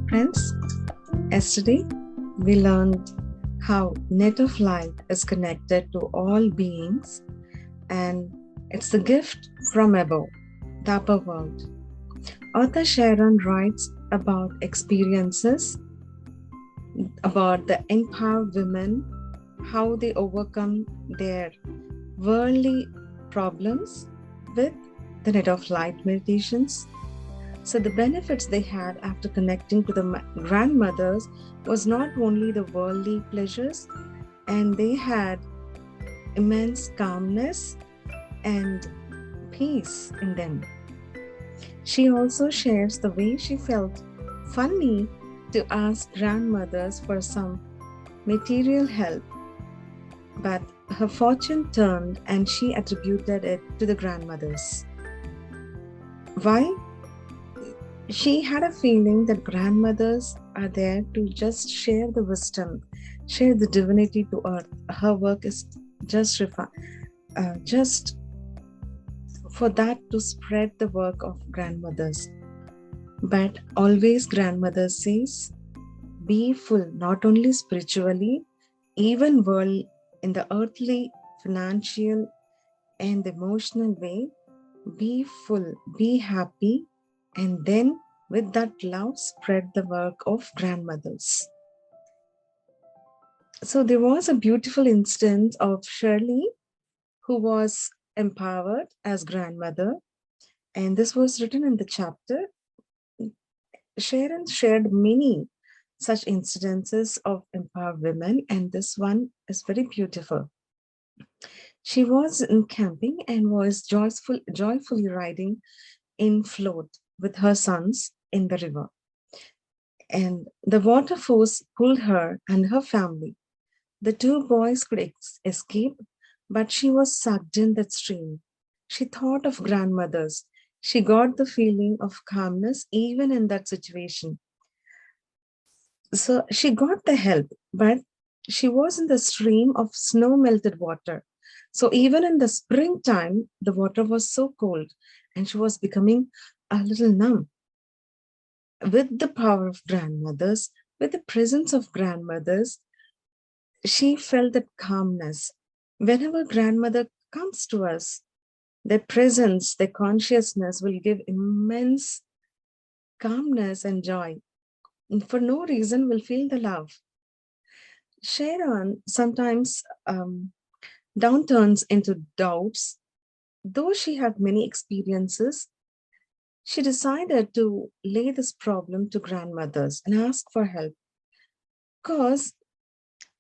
Friends, yesterday we learned how net of light is connected to all beings and it's the gift from above, the upper world. Author Sharon writes about experiences about the empowered women, how they overcome their worldly problems with the net of light meditations. So the benefits they had after connecting to the grandmothers was not only the worldly pleasures, and they had immense calmness and peace in them. She also shares the way she felt funny to ask grandmothers for some material help, but her fortune turned and she attributed it to the grandmothers. Why? She had a feeling that grandmothers are there to just share the wisdom, share the divinity to earth. Her work is just for that to spread the work of grandmothers. But always grandmother says, be full, not only spiritually, even world in the earthly, financial, and emotional way. Be full, be happy, and then with that love, spread the work of grandmothers. So there was a beautiful instance of Shirley, who was empowered as grandmother, and this was written in the chapter. Sharon shared many such incidences of empowered women, and this one is very beautiful. She was in camping and was joyfully riding in float with her sons in the river. And the water force pulled her and her family. The two boys could escape, but she was sucked in that stream. She thought of grandmothers. She got the feeling of calmness even in that situation. So she got the help, but she was in the stream of snow melted water. So even in the springtime, the water was so cold and she was becoming a little numb. With the power of grandmothers, with the presence of grandmothers, she felt that calmness. Whenever grandmother comes to us, their presence, their consciousness will give immense calmness and joy. And for no reason, will feel the love. Sharon sometimes downturns into doubts. Though she had many experiences, she decided to lay this problem to grandmothers and ask for help. Because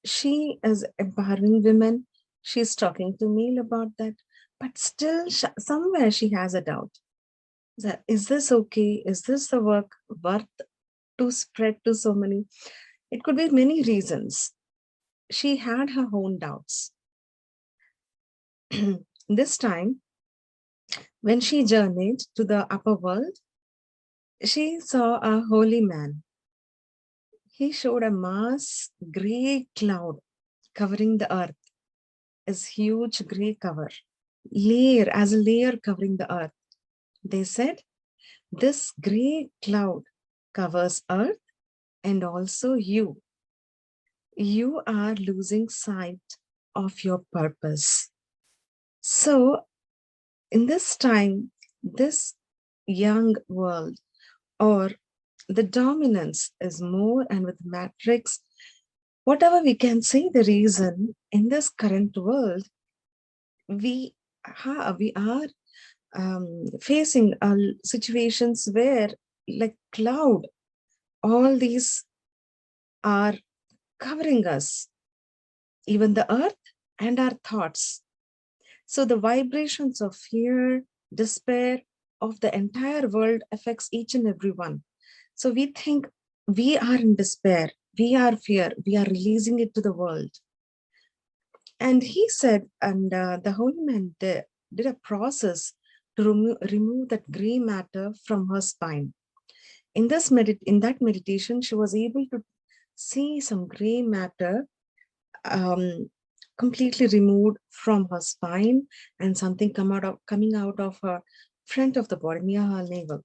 she is empowering women, she's talking to me about that, but still somewhere she has a doubt. That is this okay? Is this the work worth to spread to so many? It could be many reasons. She had her own doubts. This time, when she journeyed to the upper world, she saw a holy man. He showed a mass gray cloud covering the earth, is huge gray cover, as a layer covering the earth. They said, this gray cloud covers earth and also you. You are losing sight of your purpose. So in this time, this young world or the dominance is more, and with matrix, whatever we can say the reason in this current world, we are facing situations where like cloud, all these are covering us, even the earth and our thoughts. So the vibrations of fear, despair of the entire world affects each and every one. So we think we are in despair, we are fear, we are releasing it to the world. And he said, and the holy man did a process to remove that gray matter from her spine. In that meditation, she was able to see some gray matter completely removed from her spine and something coming out of her front of the body near her navel.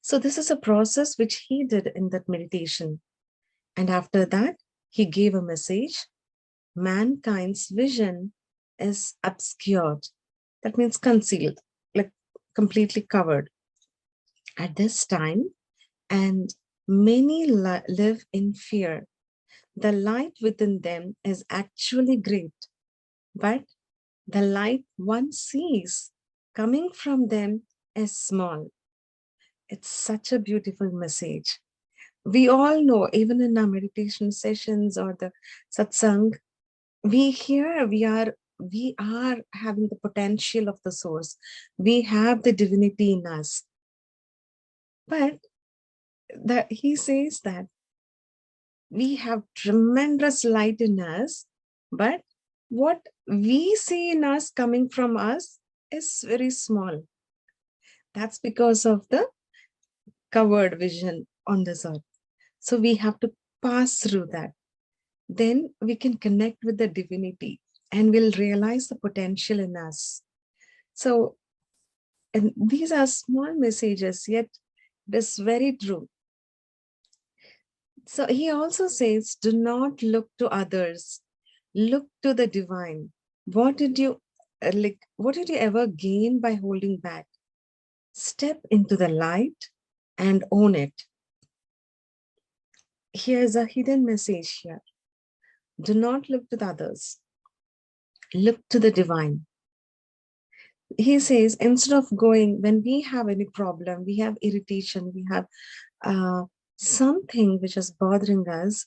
So this is a process which he did in that meditation. And after that, he gave a message. Mankind's vision is obscured. That means concealed, like completely covered at this time. And many live in fear. The light within them is actually great, but the light one sees coming from them is small. It's such a beautiful message. We all know, even in our meditation sessions or the satsang, we hear we are having the potential of the source. We have the divinity in us. But that he says that we have tremendous light in us, but what we see in us coming from us is very small. That's because of the covered vision on this earth. So we have to pass through that. Then we can connect with the divinity and we'll realize the potential in us. So, and these are small messages, yet it is very true. So he also says, do not look to others, look to the divine. What did you what did you ever gain by holding back? Step into the light and own it. Here's a hidden message here. Do not look to the others. Look to the divine. He says, instead of going, when we have any problem, we have irritation, we have something which is bothering us,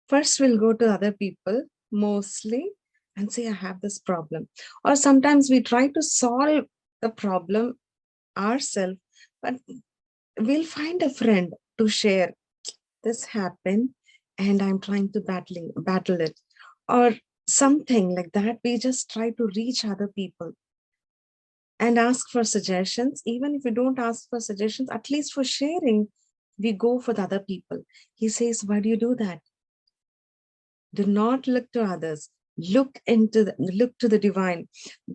first we'll go to other people, mostly, and say, I have this problem. Or sometimes we try to solve the problem ourselves, but we'll find a friend to share. This happened, and I'm trying to battle it. Or something like that. We just try to reach other people and ask for suggestions. Even if we don't ask for suggestions, at least for sharing, we go for the other people. He says, why do you do that? Do not look to others. Look to the divine.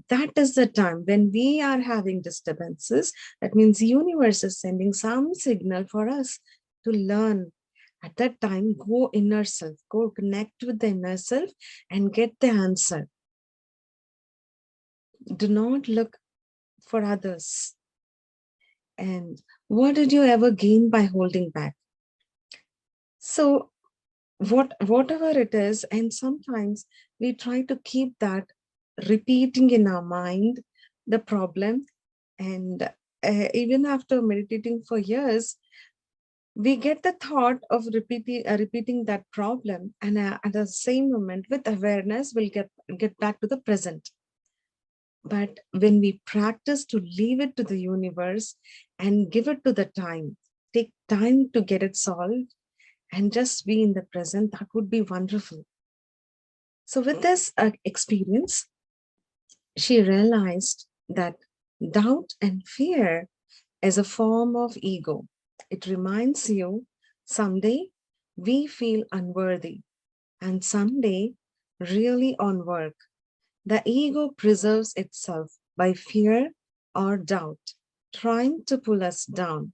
That is the time when we are having disturbances. That means the universe is sending some signal for us to learn. At that time, go inner self, go connect with the inner self and get the answer. Do not look for others. And what did you ever gain by holding back? So whatever it is, and sometimes we try to keep that repeating in our mind, the problem, and even after meditating for years, we get the thought of repeating that problem, and at the same moment, with awareness, we'll get back to the present. But when we practice to leave it to the universe and give it to the time, take time to get it solved, and just be in the present, that would be wonderful. So with this experience, she realized that doubt and fear is a form of ego. It reminds you someday we feel unworthy and someday really on work. The ego preserves itself by fear or doubt, trying to pull us down.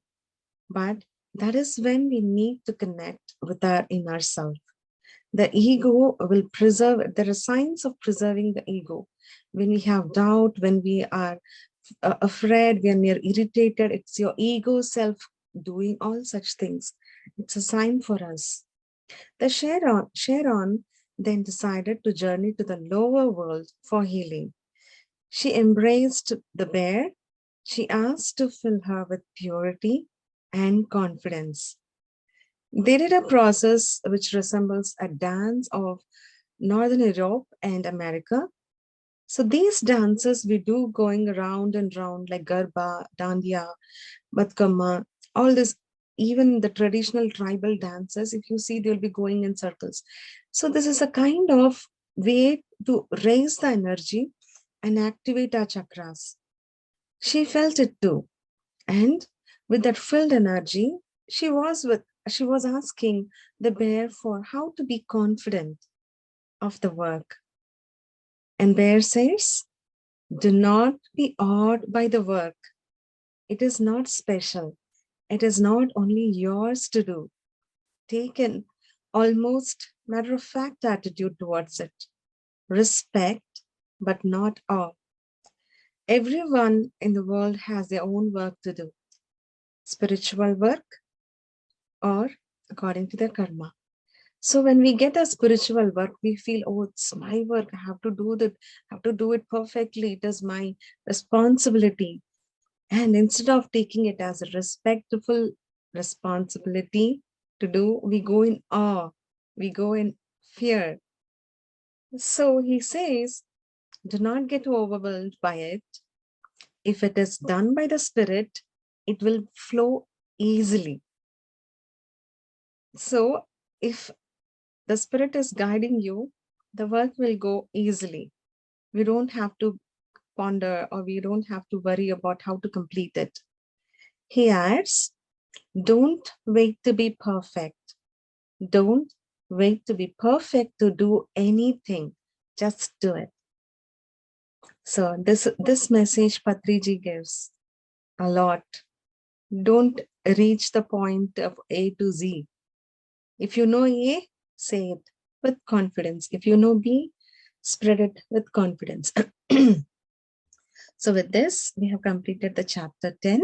But that is when we need to connect with our inner self. The ego will preserve, there are signs of preserving the ego. When we have doubt, when we are afraid, when we are irritated, it's your ego self doing all such things. It's a sign for us. The Sharon then decided to journey to the lower world for healing. She embraced the bear. She asked to fill her with purity and confidence. They did a process which resembles a dance of Northern Europe and America. So these dances we do going around and round like Garba, Dandiya, Batkama, all this, even the traditional tribal dances, if you see, they'll be going in circles. So this is a kind of way to raise the energy and activate our chakras. She felt it too. And with that filled energy, she was asking the bear for how to be confident of the work. And bear says, do not be awed by the work. It is not special. It is not only yours to do. Take an almost matter-of-fact attitude towards it. Respect, but not awe. Everyone in the world has their own work to do. Spiritual work or according to their karma. So when we get a spiritual work, we feel, oh, it's my work. I have to do that. I have to do it perfectly. It is my responsibility. And instead of taking it as a respectful responsibility to do, we go in awe. We go in fear. So he says, do not get overwhelmed by it. If it is done by the Spirit, it will flow easily. So if the Spirit is guiding you, the work will go easily. We don't have to ponder or we don't have to worry about how to complete it. He adds, don't wait to be perfect. Don't wait to be perfect to do anything. Just do it. So this message Patriji gives a lot. Don't reach the point of A to Z. If you know A, say it with confidence. If you know B, spread it with confidence. So with this, we have completed the chapter 10.